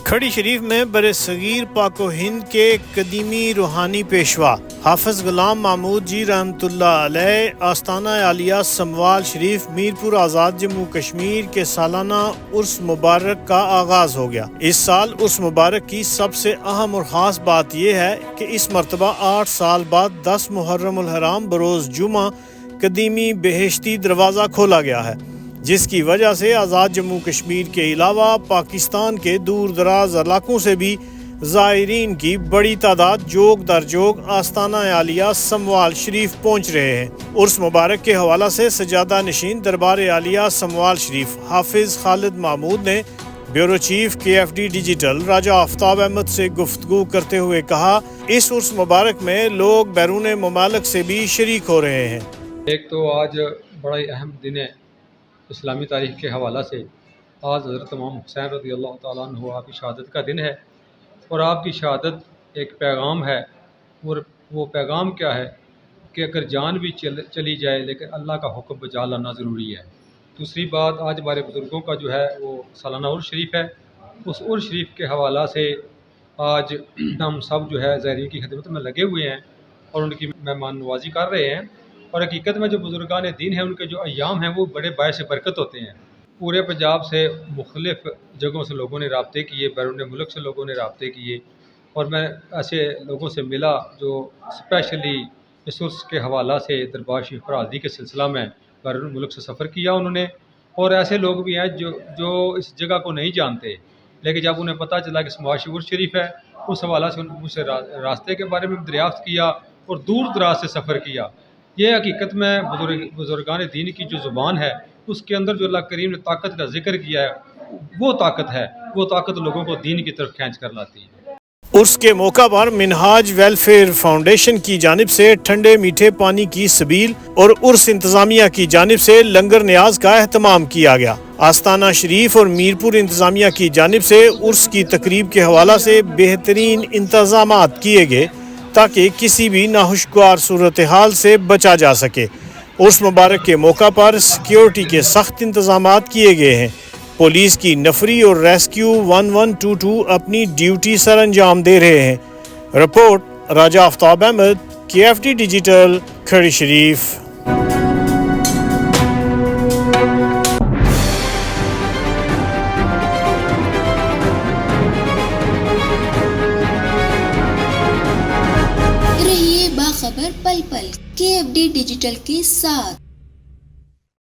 کھڑی شریف میں برصغیر پاک و ہند کے قدیمی روحانی پیشوا حافظ غلام محمود جی رحمۃ اللہ علیہ آستانہ عالیہ سموال شریف میرپور آزاد جموں کشمیر کے سالانہ عرس مبارک کا آغاز ہو گیا۔ اس سال عرس مبارک کی سب سے اہم اور خاص بات یہ ہے کہ اس مرتبہ 8 سال بعد 10 محرم الحرام بروز جمعہ قدیمی بہشتی دروازہ کھولا گیا ہے، جس کی وجہ سے آزاد جموں کشمیر کے علاوہ پاکستان کے دور دراز علاقوں سے بھی زائرین کی بڑی تعداد جوگ در جوگ آستانہ عالیہ سموال شریف پہنچ رہے ہیں۔ عرس مبارک کے حوالہ سے سجادہ نشین دربار عالیہ سموال شریف حافظ خالد محمود نے بیورو چیف KFD ڈیجیٹل راجہ آفتاب احمد سے گفتگو کرتے ہوئے کہا، اس عرس مبارک میں لوگ بیرون ممالک سے بھی شریک ہو رہے ہیں۔ ایک تو آج بڑا ہی اہم دن ہے اسلامی تاریخ کے حوالہ سے۔ آج حضرت امام حسین رضی اللہ تعالیٰ عنہ آپ کی شہادت کا دن ہے، اور آپ کی شہادت ایک پیغام ہے، اور وہ پیغام کیا ہے کہ اگر جان بھی چلی جائے لیکن اللہ کا حکم بجا لانا ضروری ہے۔ دوسری بات، آج ہمارے بزرگوں کا جو ہے وہ سالانہ عرس شریف ہے۔ اس عرس شریف کے حوالہ سے آج ہم سب جو ہے زائرین کی خدمت میں لگے ہوئے ہیں اور ان کی مہمان نوازی کر رہے ہیں، اور حقیقت میں جو بزرگان دین ہیں ان کے جو ایام ہیں وہ بڑے باعث برکت ہوتے ہیں۔ پورے پنجاب سے مختلف جگہوں سے لوگوں نے رابطے کیے، بیرون ملک سے لوگوں نے رابطے کیے، اور میں ایسے لوگوں سے ملا جو اسپیشلی اس عرس کے حوالہ سے دربار شریف پر حاضری کے سلسلہ میں بیرون ملک سے سفر کیا انہوں نے، اور ایسے لوگ بھی ہیں جو اس جگہ کو نہیں جانتے، لیکن جب انہیں پتہ چلا کہ سموال عرس شریف ہے، اس حوالہ سے ان سے راستے کے بارے میں دریافت کیا اور دور دراز سے سفر کیا۔ یہ حقیقت میں بزرگان دین کی جو زبان ہے اس کے اندر جو اللہ کریم نے طاقت کا ذکر کیا ہے، وہ طاقت ہے، وہ طاقت لوگوں کو دین کی طرف کھینچ کر لاتی ہے۔ عرس کے موقع پر منہاج ویلفیئر فاؤنڈیشن کی جانب سے ٹھنڈے میٹھے پانی کی سبیل اور عرس انتظامیہ کی جانب سے لنگر نیاز کا اہتمام کیا گیا۔ آستانہ شریف اور میرپور انتظامیہ کی جانب سے عرس کی تقریب کے حوالہ سے بہترین انتظامات کیے گئے تاکہ کسی بھی ناخوشگوار صورتحال سے بچا جا سکے۔ عرس مبارک کے موقع پر سیکیورٹی کے سخت انتظامات کیے گئے ہیں۔ پولیس کی نفری اور ریسکیو 1122 اپنی ڈیوٹی سر انجام دے رہے ہیں۔ رپورٹ راجہ آفتاب احمد، KFD ڈیجیٹل، کھڑی شریف۔ رہیے باخبر پل پل KFD ڈیجیٹل کے ساتھ۔